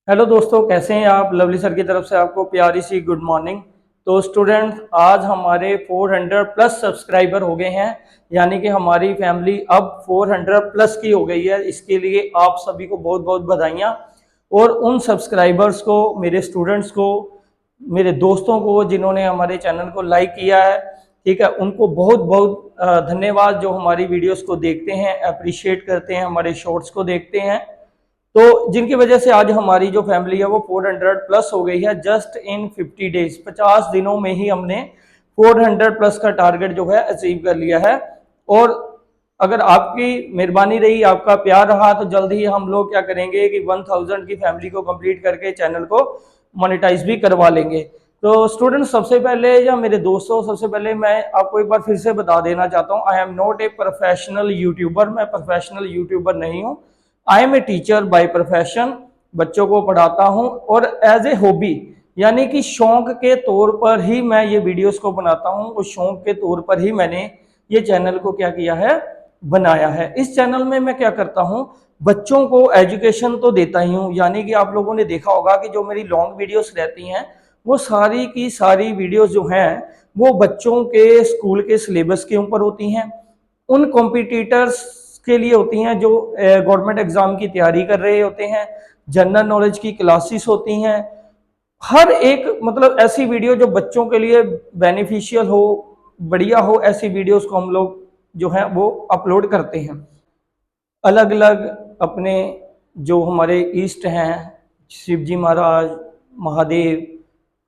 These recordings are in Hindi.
हेलो दोस्तों, कैसे हैं आप। लवली सर की तरफ से आपको प्यारी सी गुड मॉर्निंग। तो स्टूडेंट्स, आज हमारे 400 प्लस सब्सक्राइबर हो गए हैं, यानी कि हमारी फैमिली अब 400 प्लस की हो गई है। इसके लिए आप सभी को बहुत बहुत बधाइयाँ। और उन सब्सक्राइबर्स को, मेरे स्टूडेंट्स को, मेरे दोस्तों को जिन्होंने हमारे चैनल को लाइक किया है, ठीक है, उनको बहुत बहुत धन्यवाद। जो हमारी वीडियोस को देखते हैं, अप्रिशिएट करते हैं, हमारे शॉर्ट्स को देखते हैं, तो जिनकी वजह से आज हमारी जो फैमिली है वो 400 प्लस हो गई है। जस्ट इन 50 डेज, 50 दिनों में ही हमने 400 प्लस का टारगेट जो है अचीव कर लिया है। और अगर आपकी मेहरबानी रही, आपका प्यार रहा, तो जल्द ही हम लोग क्या करेंगे कि 1000 की फैमिली को कंप्लीट करके चैनल को मोनेटाइज भी करवा लेंगे। तो स्टूडेंट, सबसे पहले या मेरे दोस्तों, सबसे पहले मैं आपको एक बार फिर से बता देना चाहता हूँ, I am not a professional YouTuber. मैं प्रोफेशनल यूट्यूबर नहीं हूँ। I am a teacher by profession. बच्चों को पढ़ाता हूँ और एज ए हॉबी, यानी कि शौक के तौर पर ही मैं ये वीडियोस को बनाता हूँ। और शौक के तौर पर ही मैंने ये चैनल को क्या किया है, बनाया है। इस चैनल में मैं क्या करता हूँ, बच्चों को एजुकेशन तो देता ही हूँ। यानी कि आप लोगों ने देखा होगा कि जो मेरी लॉन्ग वीडियोस रहती हैं, वो सारी की सारी वीडियोस जो हैं वो बच्चों के स्कूल के सिलेबस के ऊपर होती हैं, उन कॉम्पिटिटर्स के लिए होती हैं जो गवर्नमेंट एग्जाम की तैयारी कर रहे होते हैं। जनरल नॉलेज की क्लासेस होती हैं। हर एक मतलब ऐसी वीडियो जो बच्चों के लिए बेनिफिशियल हो, बढ़िया हो, ऐसी वीडियोस को हम लोग जो है वो अपलोड करते हैं। अलग अलग अपने जो हमारे ईष्ट हैं, शिव जी महाराज, महादेव,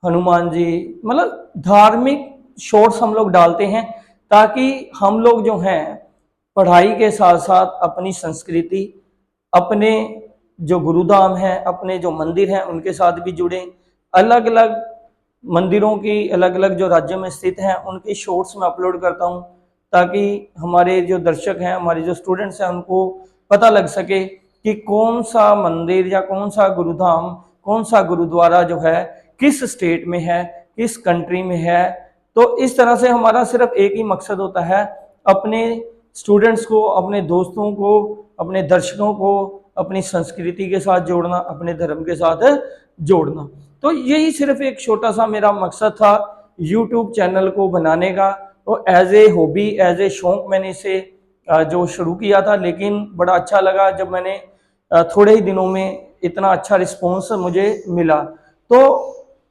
हनुमान जी, मतलब धार्मिक शॉर्ट्स हम लोग डालते हैं, ताकि हम लोग जो हैं पढ़ाई के साथ साथ अपनी संस्कृति, अपने जो गुरुधाम हैं, अपने जो मंदिर हैं, उनके साथ भी जुड़े। अलग अलग मंदिरों की, अलग अलग जो राज्य में स्थित हैं, उनकी शॉर्ट्स में अपलोड करता हूँ, ताकि हमारे जो दर्शक हैं, हमारे जो स्टूडेंट्स हैं, उनको पता लग सके कि कौन सा मंदिर या कौन सा गुरुधाम, कौन सा गुरुद्वारा जो है किस स्टेट में है, किस कंट्री में है। तो इस तरह से हमारा सिर्फ एक ही मकसद होता है, अपने स्टूडेंट्स को, अपने दोस्तों को, अपने दर्शकों को अपनी संस्कृति के साथ जोड़ना, अपने धर्म के साथ जोड़ना। तो यही सिर्फ एक छोटा सा मेरा मकसद था यूट्यूब चैनल को बनाने का। और as a hobby, as a शौक मैंने इसे जो शुरू किया था, लेकिन बड़ा अच्छा लगा जब मैंने थोड़े ही दिनों में इतना अच्छा रिस्पॉन्स मुझे मिला। तो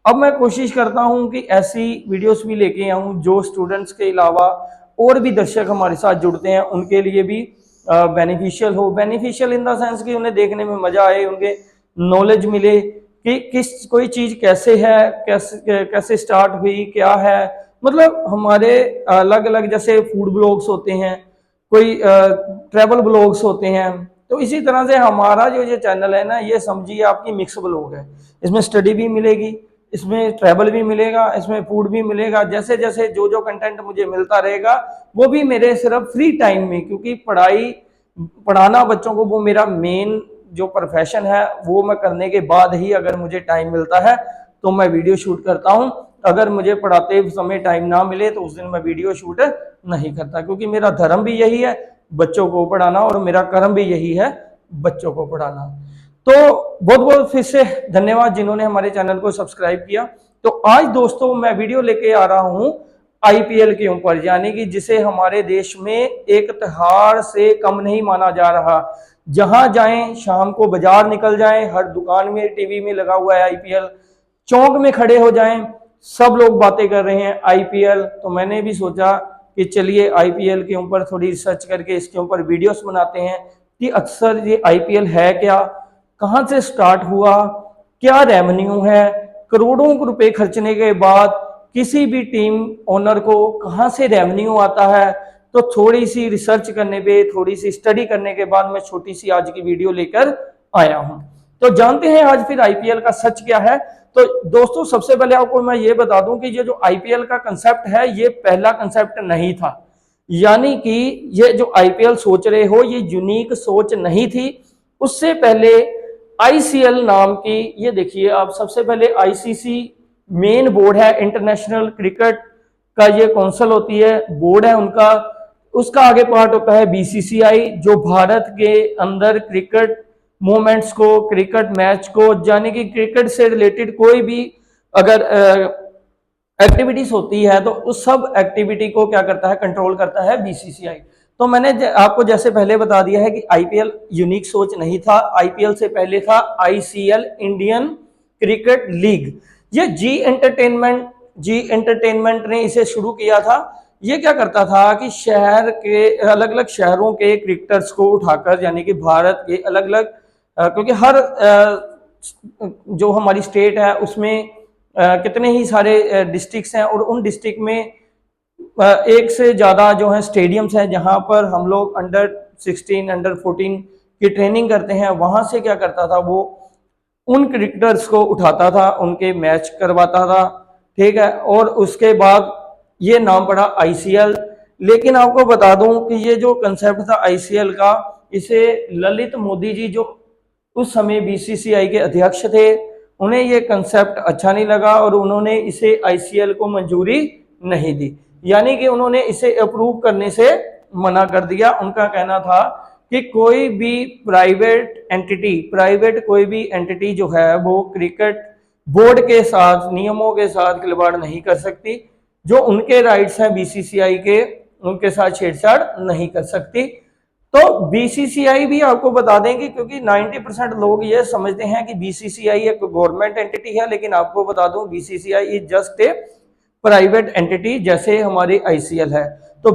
अब मैं कोशिश करता हूं कि ऐसी वीडियोस भी लेके आऊं जो स्टूडेंट्स के अलावा और भी दर्शक हमारे साथ जुड़ते हैं उनके लिए भी बेनिफिशियल हो। बेनिफिशियल इन द सेंस कि उन्हें देखने में मजा आए, उनके नॉलेज मिले कि किस कोई चीज कैसे है, कैसे कैसे स्टार्ट हुई, क्या है। मतलब हमारे अलग अलग जैसे फूड ब्लॉग्स होते हैं, कोई ट्रैवल ब्लॉग्स होते हैं। तो इसी तरह से हमारा जो ये चैनल है ना, ये समझिए आपकी मिक्स ब्लॉग है। इसमें स्टडी भी मिलेगी, इसमें ट्रैवल भी मिलेगा, इसमें फूड भी मिलेगा। जैसे जैसे जो जो कंटेंट मुझे मिलता रहेगा वो भी मेरे सिर्फ फ्री टाइम में, क्योंकि पढ़ाना बच्चों को वो मेरा मेन जो प्रोफेशन है, वो मैं करने के बाद ही अगर मुझे टाइम मिलता है तो मैं वीडियो शूट करता हूं। अगर मुझे पढ़ाते समय टाइम ना मिले तो उस दिन मैं वीडियो शूट नहीं करता, क्योंकि मेरा धर्म भी यही है, बच्चों को पढ़ाना, और मेरा कर्म भी यही है, बच्चों को पढ़ाना। तो बहुत बहुत फिर से धन्यवाद जिन्होंने हमारे चैनल को सब्सक्राइब किया। तो आज दोस्तों मैं वीडियो लेके आ रहा हूं आईपीएल के ऊपर, यानी कि जिसे हमारे देश में एक त्योहार से कम नहीं माना जा रहा। जहां जाएं, शाम को बाजार निकल जाएं, हर दुकान में, टीवी में लगा हुआ है आईपीएल। चौक में खड़े हो जाएं, सब लोग बातें कर रहे हैं आईपीएल। तो मैंने भी सोचा कि चलिए आईपीएल के ऊपर थोड़ी रिसर्च करके इसके ऊपर वीडियोस बनाते हैं कि अक्सर ये आईपीएल है क्या, कहां से स्टार्ट हुआ, क्या रेवेन्यू है, करोड़ों रुपए खर्चने के बाद किसी भी टीम ओनर को कहां से रेवेन्यू आता है। तो थोड़ी सी रिसर्च करने पे, थोड़ी सी स्टडी करने के बाद मैं छोटी सी आज की वीडियो लेकर आया हूं। तो जानते हैं आज फिर आईपीएल का सच क्या है। तो दोस्तों, सबसे पहले आपको मैं ये बता दूं कि ये जो आईपीएल का कंसेप्ट है, ये पहला कंसेप्ट नहीं था। यानी कि ये जो आईपीएल सोच रहे हो, ये यूनिक सोच नहीं थी। उससे पहले आईसीएल नाम की, ये देखिए आप, सबसे पहले आईसीसी मेन बोर्ड है, इंटरनेशनल क्रिकेट का ये काउंसिल होती है, बोर्ड है उनका। उसका आगे पार्ट होता है बीसीसीआई, जो भारत के अंदर क्रिकेट मोमेंट्स को, क्रिकेट मैच को, यानी कि क्रिकेट से रिलेटेड कोई भी अगर एक्टिविटीज होती है तो उस सब एक्टिविटी को क्या करता है, कंट्रोल करता है बीसीसीआई। तो मैंने आपको जैसे पहले बता दिया है कि आईपीएल यूनिक सोच नहीं था, आईपीएल से पहले था आईसीएल, इंडियन क्रिकेट लीग। ये जी एंटरटेनमेंट ने इसे शुरू किया था। ये क्या करता था कि शहर के अलग अलग शहरों के क्रिकेटर्स को उठाकर, यानी कि भारत के अलग अलग, क्योंकि हर जो हमारी स्टेट है उसमें कितने ही सारे डिस्ट्रिक्ट्स हैं और उन डिस्ट्रिक्ट में एक से ज़्यादा जो है स्टेडियम्स हैं जहां पर हम लोग अंडर 16 अंडर 14 की ट्रेनिंग करते हैं। वहां से क्या करता था, वो उन क्रिकेटर्स को उठाता था, उनके मैच करवाता था, ठीक है। और उसके बाद ये नाम पड़ा आईसीएल। लेकिन आपको बता दूं कि ये जो कंसेप्ट था आईसीएल का, इसे ललित मोदी जी जो उस समय बीसीसीआई के अध्यक्ष थे, उन्हें ये कंसेप्ट अच्छा नहीं लगा और उन्होंने इसे आईसीएल को मंजूरी नहीं दी, यानी कि उन्होंने इसे अप्रूव करने से मना कर दिया। उनका कहना था कि कोई भी प्राइवेट कोई भी एंटिटी जो है वो क्रिकेट बोर्ड के साथ, नियमों के साथ खिलवाड़ नहीं कर सकती। जो उनके राइट्स हैं बीसीसीआई के, उनके साथ छेड़छाड़ नहीं कर सकती। तो बीसीसीआई भी आपको बता देंगे, क्योंकि 90% लोग ये समझते हैं कि बीसीसीआई एक गवर्नमेंट एंटिटी है, लेकिन आपको बता दूं BCCI is just a private entity, जैसे हमारी आईसीएल है। तो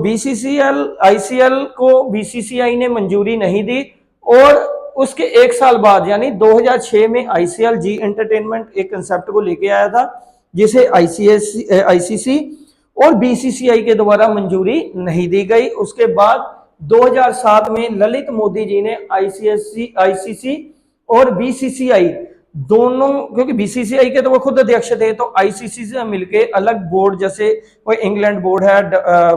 आईसीएल को बीसीसीआई ने मंजूरी नहीं दी और उसके एक साल बाद यानी 2006 में आईसीएल जी एंटरटेनमेंट एक कंसेप्ट को लेके आया था, जिसे आईसीसी और बीसीसीआई के द्वारा मंजूरी नहीं दी गई। उसके बाद 2007 में ललित मोदी जी ने आईसीसी और बीसीसीआई दोनों, क्योंकि बीसीसीआई के तो वो खुद अध्यक्ष थे, तो आईसीसी से मिलके अलग बोर्ड, जैसे कोई इंग्लैंड बोर्ड है,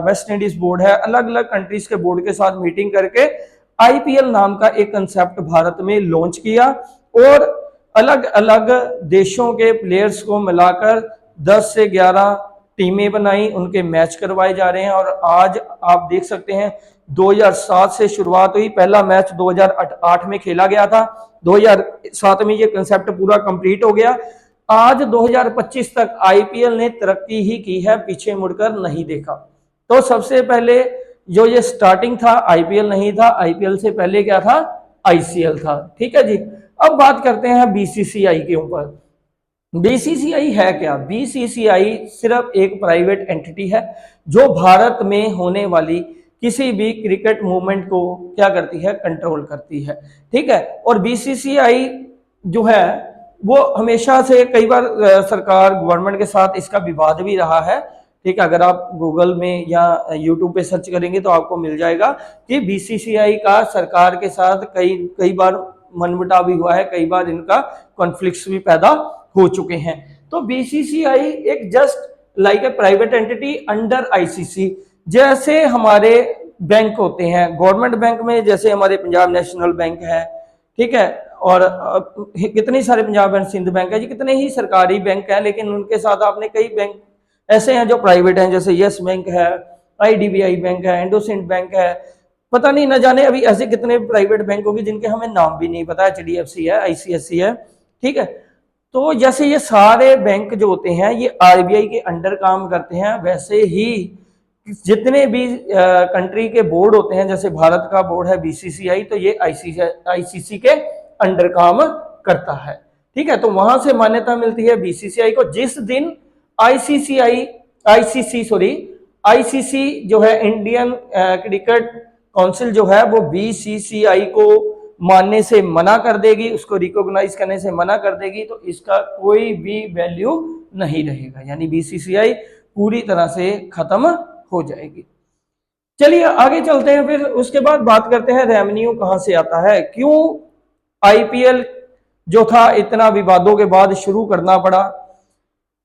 वेस्ट इंडीज बोर्ड है, अलग अलग कंट्रीज के बोर्ड के साथ मीटिंग करके आईपीएल नाम का एक कंसेप्ट भारत में लॉन्च किया और अलग अलग देशों के प्लेयर्स को मिलाकर 10 से 11 टीमें बनाई, उनके मैच करवाए जा रहे हैं। और आज आप देख सकते हैं 2007 से शुरुआत हुई, पहला मैच 2008 में खेला गया था, 2007 में ये कंसेप्ट पूरा कंप्लीट हो गया। आज 2025 तक आईपीएल ने तरक्की ही की है, पीछे मुड़कर नहीं देखा। तो सबसे पहले जो ये स्टार्टिंग था, आईपीएल नहीं था, आईपीएल से पहले क्या था, आईसीएल था। ठीक है जी। अब बात करते हैं बीसीसीआई के ऊपर। बीसीसीआई है क्या? बीसीसीआई सिर्फ एक प्राइवेट एंटिटी है जो भारत में होने वाली किसी भी क्रिकेट मूवमेंट को क्या करती है, कंट्रोल करती है। ठीक है। और बीसीसीआई जो है वो हमेशा से, कई बार सरकार गवर्नमेंट के साथ इसका विवाद भी रहा है। ठीक है। अगर आप गूगल में या यूट्यूब पे सर्च करेंगे तो आपको मिल जाएगा कि बीसीसीआई का सरकार के साथ कई बार मनमुटाव भी हुआ है, कई बार इनका कॉन्फ्लिक्ट्स भी पैदा हो चुके हैं। तो बीसीसीआई एक just like a private entity under ICC. जैसे हमारे बैंक होते हैं, गवर्नमेंट बैंक में जैसे हमारे पंजाब नेशनल बैंक है, ठीक है, और कितने सारे पंजाब एंड सिंध बैंक है जी, कितने ही सरकारी बैंक है, लेकिन उनके साथ आपने कई बैंक ऐसे हैं जो प्राइवेट हैं, जैसे यस बैंक है, आईडीबीआई बैंक है, इंडोसिंड बैंक है, पता नहीं न जाने अभी ऐसे कितने प्राइवेट बैंक होंगे जिनके हमें नाम भी नहीं पता, एचडीएफसी है, आईसीआईसी है। ठीक है। तो जैसे ये सारे बैंक जो होते हैं ये आरबीआई के अंडर काम करते हैं, वैसे ही जितने भी कंट्री के बोर्ड होते हैं, जैसे भारत का बोर्ड है बीसीसीआई, तो ये आईसीसी के अंडर काम करता है। ठीक है। तो वहां से मान्यता मिलती है बीसीसीआई को। जिस दिन आईसीसी जो है, इंडियन क्रिकेट काउंसिल जो है, वो बीसीसीआई को मानने से मना कर देगी, उसको रिकॉग्नाइज करने से मना कर देगी, तो इसका कोई भी वैल्यू नहीं रहेगा, यानी बीसीसीआई पूरी तरह से खत्म हो जाएगी। चलिए आगे चलते हैं। फिर उसके बाद बात करते हैं रेवेन्यू कहां से आता है, क्यों आईपीएल जो था इतना विवादों के बाद शुरू करना पड़ा,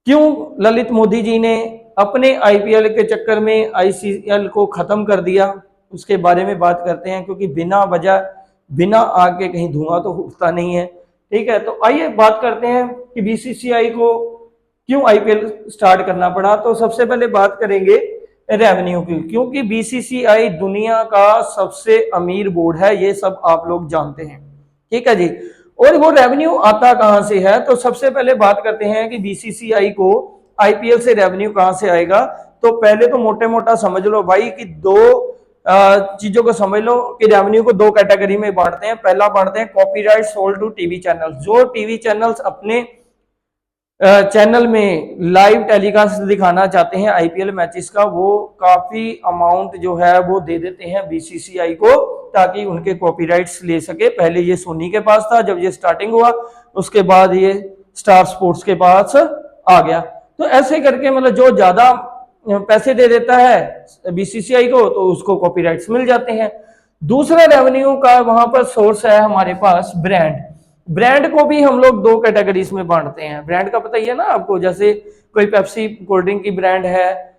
क्यों ललित मोदी जी ने अपने आईपीएल के चक्कर में आईसीएल को खत्म कर दिया, उसके बारे में बात करते हैं। क्योंकि बिना वजह, बिना आग के कहीं धुआं तो उठता नहीं है। ठीक है। तो आइए बात करते हैं कि बीसीसीआई को क्यों आईपीएल स्टार्ट करना पड़ा। तो सबसे पहले बात करेंगे रेवेन्यू की, क्योंकि बीसीसीआई दुनिया का सबसे अमीर बोर्ड है, ये सब आप लोग जानते हैं। ठीक है जी। और वो रेवेन्यू आता कहां से है, तो सबसे पहले बात करते हैं कि बीसीसीआई को आईपीएल से रेवेन्यू कहां से आएगा। तो पहले तो मोटे मोटा समझ लो भाई कि दो चीजों को समझ लो कि रेवेन्यू को दो कैटेगरी में बांटते हैं। पहला बांटते हैं copyright sold to TV channel, जो टीवी चैनल्स अपने चैनल में लाइव टेलीकास्ट दिखाना चाहते हैं आईपीएल मैचेस का, वो काफी अमाउंट जो है वो दे देते हैं बीसीसीआई को ताकि उनके कॉपीराइट्स ले सके। पहले ये सोनी के पास था जब ये स्टार्टिंग हुआ, उसके बाद ये स्टार स्पोर्ट्स के पास आ गया। तो ऐसे करके मतलब जो ज्यादा पैसे दे देता है बीसीसीआई को तो उसको कॉपीराइट्स मिल जाते हैं। दूसरा रेवेन्यू का वहां पर सोर्स है हमारे पास ब्रांड। ब्रांड को भी हम लोग दो कैटेगरीज में बांटते हैं। ब्रांड का पता ही है ना आपको, जैसे कोई पेप्सी कोल्ड ड्रिंक की ब्रांड है,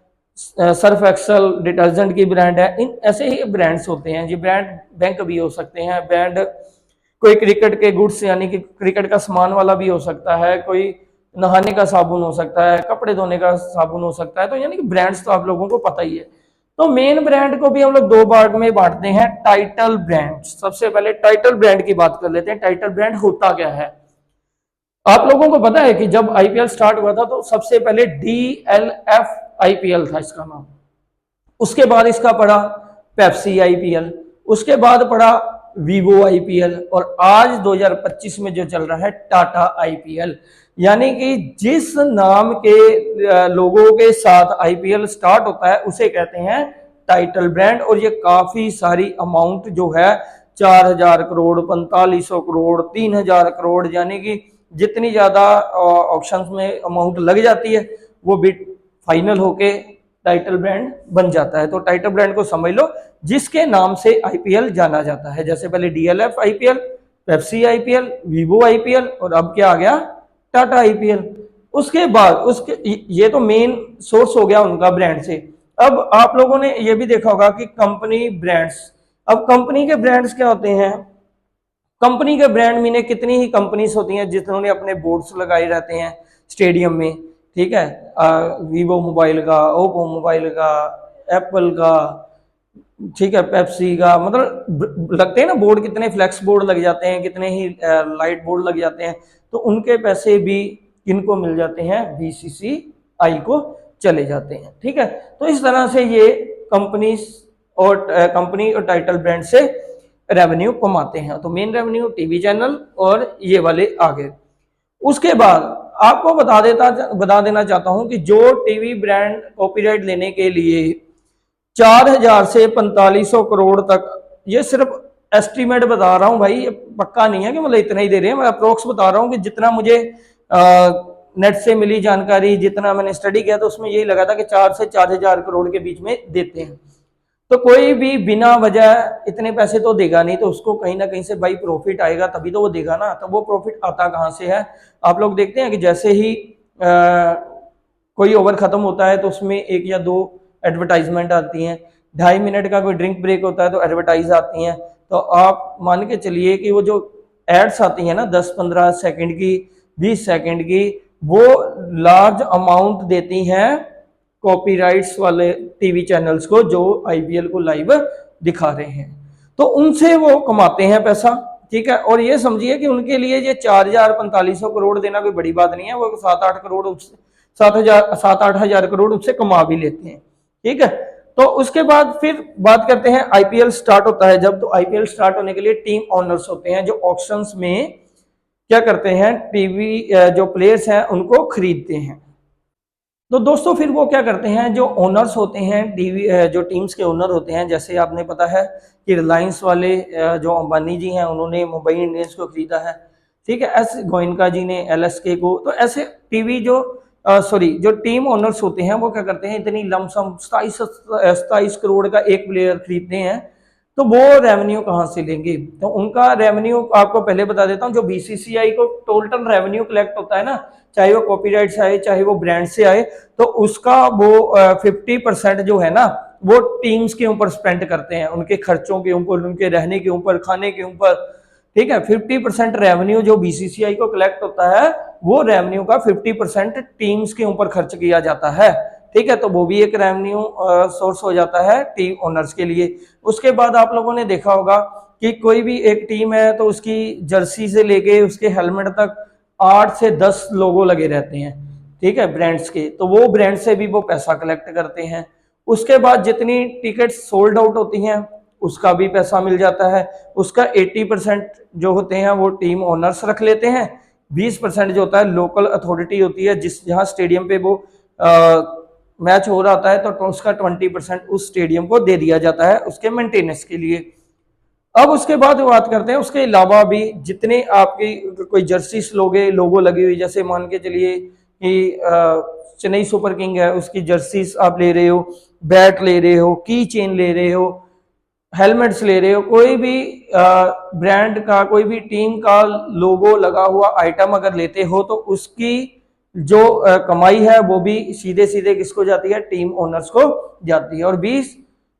सर्फ एक्सल डिटर्जेंट की ब्रांड है, इन ऐसे ही ब्रांड्स होते हैं। ये ब्रांड बैंक भी हो सकते हैं, ब्रांड कोई क्रिकेट के गुड्स यानी कि क्रिकेट का सामान वाला भी हो सकता है, कोई नहाने का साबुन हो सकता है, कपड़े धोने का साबुन हो सकता है। तो यानी कि ब्रांड्स तो आप लोगों को पता ही है। तो मेन ब्रांड को भी हम लोग दो भाग में बांटते हैं, टाइटल ब्रांड। सबसे पहले टाइटल ब्रांड की बात कर लेते हैं। टाइटल ब्रांड होता क्या है, आप लोगों को पता है कि जब आईपीएल स्टार्ट हुआ था तो सबसे पहले डीएलएफ आईपीएल था इसका नाम, उसके बाद इसका पड़ा पेप्सी आईपीएल, उसके बाद पड़ा वीवो आईपीएल, और आज 2025 में जो चल रहा है टाटा आईपीएल। यानी कि जिस नाम के लोगों के साथ आईपीएल स्टार्ट होता है उसे कहते हैं टाइटल ब्रांड। और ये काफी सारी अमाउंट जो है 4000 करोड़, 4500 करोड़, 3000 करोड़, यानी कि जितनी ज्यादा ऑप्शंस में अमाउंट लग जाती है वो बिट फाइनल होके टाइटल ब्रांड बन जाता है। तो टाइटल ब्रांड को समझ लो जिसके नाम से आईपीएल जाना जाता है। जैसे पहले DLF IPL, Pepsi IPL, Vivo IPL, और अब क्या आ गया, टाटा आईपीएल। उसके बाद उसके ये तो मेन सोर्स हो गया उनका ब्रांड से। अब आप लोगों ने ये भी देखा होगा कि कंपनी ब्रांड्स, अब कंपनी के ब्रांड्स क्या होते हैं, कंपनी के ब्रांड मीने कितनी ही कंपनीज होती हैं जिन्होंने अपने बोर्ड्स लगाए रहते हैं स्टेडियम में, ठीक है, वीवो मोबाइल का, ओप्पो मोबाइल का, एप्पल का, ठीक है, पेप्सी का, मतलब लगते हैं ना बोर्ड, कितने फ्लेक्स बोर्ड लग जाते हैं, कितने ही लाइट बोर्ड लग जाते हैं। तो उनके पैसे भी किनको मिल जाते हैं, बीसीसीआई को चले जाते हैं। ठीक है, तो इस तरह से ये कंपनी और टाइटल ब्रांड से रेवेन्यू कमाते हैं। तो मेन रेवेन्यू टीवी चैनल और ये वाले आगे। उसके बाद आपको बता देना चाहता हूं कि जो टीवी ब्रांड कॉपीराइट लेने के लिए 4000 से 4500 करोड़ तक, ये सिर्फ एस्टीमेट बता रहा हूं भाई, ये पक्का नहीं है कि मतलब इतना ही दे रहे हैं, मैं अप्रोक्स बता रहा हूं कि जितना मुझे नेट से मिली जानकारी, जितना मैंने स्टडी किया तो उसमें यही लगा था कि 4 से 4000 करोड़ के बीच में देते हैं। तो कोई भी बिना वजह इतने पैसे तो देगा नहीं, तो उसको कहीं ना कहीं से भाई प्रॉफिट आएगा तभी तो वो देगा ना। तो वो प्रॉफिट आता कहाँ से है, आप लोग देखते हैं कि जैसे ही कोई ओवर खत्म होता है तो उसमें 1 या 2 एडवर्टाइजमेंट आती हैं, 2.5 मिनट का कोई ड्रिंक ब्रेक होता है तो एडवर्टाइज आती हैं। तो आप मान के चलिए कि वो जो एड्स आती हैं ना 10-15 सेकंड की, 20 सेकंड की, वो लार्ज अमाउंट देती हैं कॉपीराइट्स वाले टीवी चैनल्स को जो आईपीएल को लाइव दिखा रहे हैं। तो उनसे वो कमाते हैं पैसा, ठीक है। और ये समझिए कि उनके लिए ये 4000-4500 करोड़ देना कोई बड़ी बात नहीं है, वो 7-8 करोड़ 7-8 हजार करोड़ उससे कमा भी लेते हैं, ठीक है। तो उसके बाद फिर बात करते हैं आईपीएल स्टार्ट होता है जब। तो आईपीएल स्टार्ट होने के लिए टीम ओनर्स होते हैं जो ऑक्शंस में क्या करते हैं, टीवी जो प्लेयर्स हैं उनको खरीदते हैं। तो दोस्तों फिर वो क्या करते हैं, जो ओनर्स होते हैं टीवी, जो टीम्स के ओनर होते हैं, जैसे आपने पता है कि रिलायंस वाले जो अंबानी जी हैं उन्होंने मुंबई इंडियंस को खरीदा है, ठीक है, ऐसे गोयनका जी ने एलएसके को। तो ऐसे टीवी जो टीम ओनर्स होते हैं वो क्या करते हैं, इतनी लमसम 27 करोड़ का एक प्लेयर खरीदते हैं। तो वो रेवेन्यू कहाँ से लेंगे, तो उनका रेवेन्यू आपको पहले बता देता हूँ। जो बीसीसीआई को टोटल रेवेन्यू कलेक्ट होता है ना, चाहे वो कॉपीराइट से आए चाहे वो ब्रांड से आए, तो उसका वो 50% जो है ना वो टीम्स के ऊपर स्पेंड करते हैं, उनके खर्चों के ऊपर, उनके रहने के ऊपर, खाने के ऊपर, ठीक है। 50% रेवेन्यू जो बीसीसीआई को कलेक्ट होता है वो रेवेन्यू का 50% टीम्स के ऊपर खर्च किया जाता है, ठीक है। तो वो भी एक रेवेन्यू सोर्स हो जाता है टीम ओनर्स के लिए। उसके बाद आप लोगों ने देखा होगा कि कोई भी एक टीम है तो उसकी जर्सी से लेके उसके हेलमेट तक 8 से 10 लोगो लगे रहते हैं, ठीक है, ब्रांड्स के। तो वो ब्रांड से भी वो पैसा कलेक्ट करते हैं। उसके बाद जितनी टिकट सोल्ड आउट होती हैं उसका भी पैसा मिल जाता है। उसका 80% जो होते हैं वो टीम ओनर्स रख लेते हैं, 20% जो होता है लोकल अथॉरिटी होती है, जिस जहाँ स्टेडियम पे वो मैच हो रहा होता है, तो उसका 20% उस स्टेडियम को दे दिया जाता है उसके मेंटेनेंस के लिए। अब उसके बाद बात करते हैं उसके अलावा भी जितने आपकी कोई जर्सी लोगो लगी हुई, जैसे मान के चलिए कि चेन्नई सुपर किंग है, उसकी जर्सीज आप ले रहे हो, बैट ले रहे हो, की चेन ले रहे हो, हेलमेट्स ले रहे हो, कोई भी ब्रांड का कोई भी टीम का लोगो लगा हुआ आइटम अगर लेते हो तो उसकी जो कमाई है वो भी सीधे सीधे किसको जाती है, टीम ओनर्स को जाती है। और 20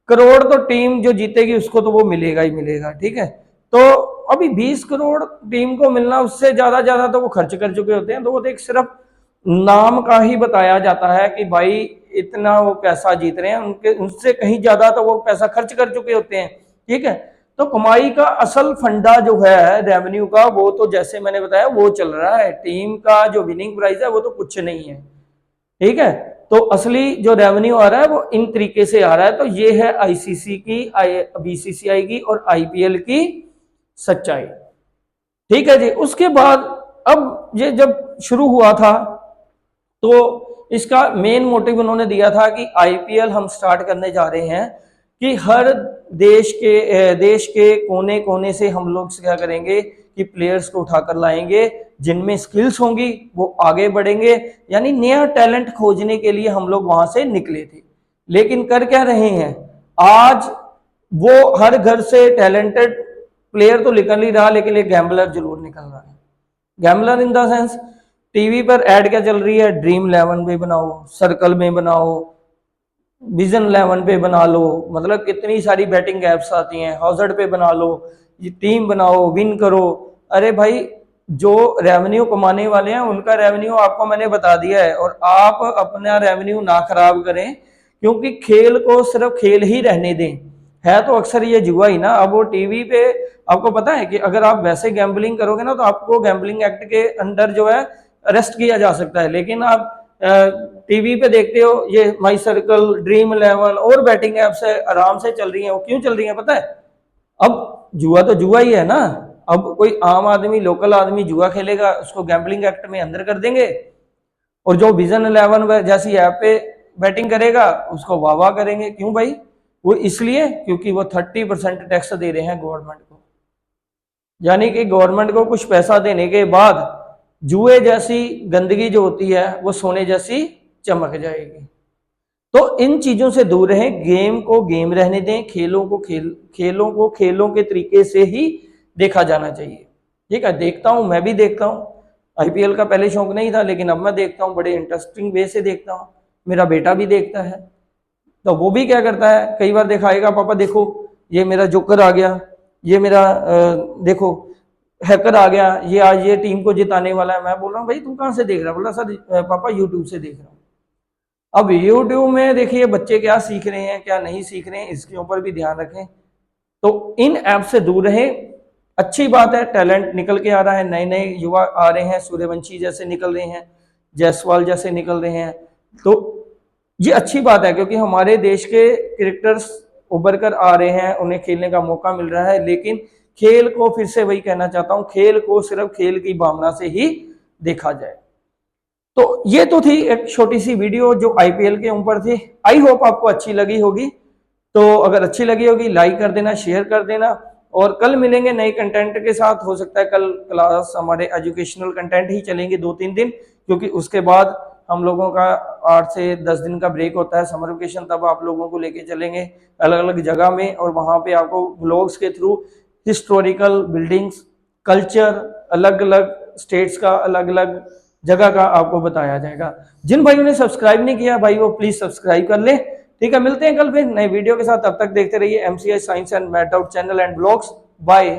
करोड़ तो टीम जो जीतेगी उसको तो वो मिलेगा ही मिलेगा, ठीक है। तो अभी 20 करोड़ टीम को मिलना, उससे ज्यादा तो वो खर्च कर चुके होते हैं। तो वो एक सिर्फ नाम का ही बताया जाता है कि भाई इतना वो पैसा जीत रहे हैं, उनके उनसे कहीं ज्यादा तो वो पैसा खर्च कर चुके होते हैं, ठीक है। तो कमाई का असल फंडा जो है रेवेन्यू का, वो तो जैसे मैंने बताया वो चल रहा है। टीम का जो विनिंग प्राइस है वो तो कुछ नहीं है, ठीक है। तो असली जो रेवेन्यू आ रहा है वो इन तरीके से आ रहा है। तो ये है आईसीसी की, बीसीसीआई की और आईपीएल की सच्चाई, ठीक है जी। उसके बाद अब ये जब शुरू हुआ था तो इसका मेन मोटिव उन्होंने दिया था कि आईपीएल हम स्टार्ट करने जा रहे हैं कि हर देश के कोने कोने से हम लोग क्या करेंगे कि प्लेयर्स को उठाकर लाएंगे, जिनमें स्किल्स होंगी वो आगे बढ़ेंगे। यानी नया टैलेंट खोजने के लिए हम लोग वहां से निकले थे। लेकिन कर क्या रहे हैं, आज वो हर घर से टैलेंटेड प्लेयर तो निकल ही रहा, लेकिन एक गैम्बलर जरूर निकल रहा है। Gambler in the sense, TV पर एड क्या चल रही है, ड्रीम 11 पे बनाओ, सर्कल में बनाओ, विजन 11 पे बना लो, मतलब कितनी सारी बैटिंग एप्स आती हैं, हॉजर्ड पे बना लो, ये टीम बनाओ, विन करो। अरे भाई, जो रेवेन्यू कमाने वाले हैं उनका रेवेन्यू आपको मैंने बता दिया है, और आप अपना रेवेन्यू ना खराब करें, क्योंकि खेल को सिर्फ खेल ही रहने दें। है तो अक्सर ये जुआ ही ना। अब वो टीवी पे आपको पता है कि अगर आप वैसे गैम्बलिंग करोगे ना तो आपको गैम्बलिंग एक्ट के अंडर जो है अरेस्ट किया जा सकता है। लेकिन आप टीवी पे देखते हो ये माई सर्कल, ड्रीम 11 और बैटिंग ऐप्स है, आराम से चल रही हैं। वो क्यों चल रही हैं पता है? अब जुआ तो जुआ ही है ना। अब कोई आम आदमी, लोकल आदमी जुआ खेलेगा, उसको गैम्बलिंग एक्ट में अंदर कर देंगे, और जो विजन 11 जैसी ऐप पे बैटिंग करेगा उसको वाह वाह करेंगे। क्यों भाई? वो इसलिए क्योंकि वो 30% टैक्स दे रहे हैं गवर्नमेंट को। यानी कि गवर्नमेंट को कुछ पैसा देने के बाद जुए जैसी गंदगी जो होती है वो सोने जैसी चमक जाएगी। तो इन चीजों से दूर रहें, गेम को गेम रहने दें, खेलों को खेलों के तरीके से ही देखा जाना चाहिए, ठीक है। देखता हूं, मैं भी देखता हूं। आईपीएल का पहले शौक नहीं था, लेकिन अब मैं देखता हूं, बड़े इंटरेस्टिंग वे से देखता हूं। मेरा बेटा भी देखता है, तो वो भी क्या करता है, कई बार दिखाएगा, पापा देखो ये मेरा जोकर आ गया, ये मेरा देखो हैकर आ गया, ये आज ये टीम को जिताने वाला है। मैं बोल रहा हूँ भाई तू कहाँ से देख रहा है? बोला सर पापा यूट्यूब से देख रहा हूँ। अब यूट्यूब में देखिए बच्चे क्या सीख रहे हैं क्या नहीं सीख रहे हैं, इसके ऊपर भी ध्यान रखें। तो इन ऐप से दूर रहें। अच्छी बात है, टैलेंट निकल के आ रहा है, नए नए युवा आ रहे हैं, सूर्यवंशी जैसे निकल रहे हैं, जायसवाल जैसे निकल रहे हैं। तो ये अच्छी बात है, क्योंकि हमारे देश के क्रिकेटर्स उभर कर आ रहे हैं, उन्हें खेलने का मौका मिल रहा है। लेकिन खेल को, फिर से वही कहना चाहता हूं, खेल को सिर्फ खेल की भावना से ही देखा जाए। तो ये तो थी एक छोटी सी वीडियो जो आईपीएल के ऊपर थी। आई होप आपको अच्छी लगी होगी। तो अगर अच्छी लगी होगी लाइक कर देना, शेयर कर देना, और कल मिलेंगे नए कंटेंट के साथ। हो सकता है कल क्लास हमारे एजुकेशनल कंटेंट ही चलेंगे 2-3 दिन, क्योंकि उसके बाद हम लोगों का 8 से 10 दिन का ब्रेक होता है, समर वेकेशन। तब आप लोगों को लेके चलेंगे अलग अलग जगह में, और वहां पे आपको व्लॉग्स के थ्रू हिस्टोरिकल बिल्डिंग्स, कल्चर, अलग अलग स्टेट्स का, अलग अलग जगह का आपको बताया जाएगा। जिन भाइयों ने सब्सक्राइब नहीं किया भाई वो प्लीज सब्सक्राइब कर ले, ठीक है। मिलते हैं कल फिर नए वीडियो के साथ, तब तक देखते रहिए MCI science and math out channel and blogs. Bye.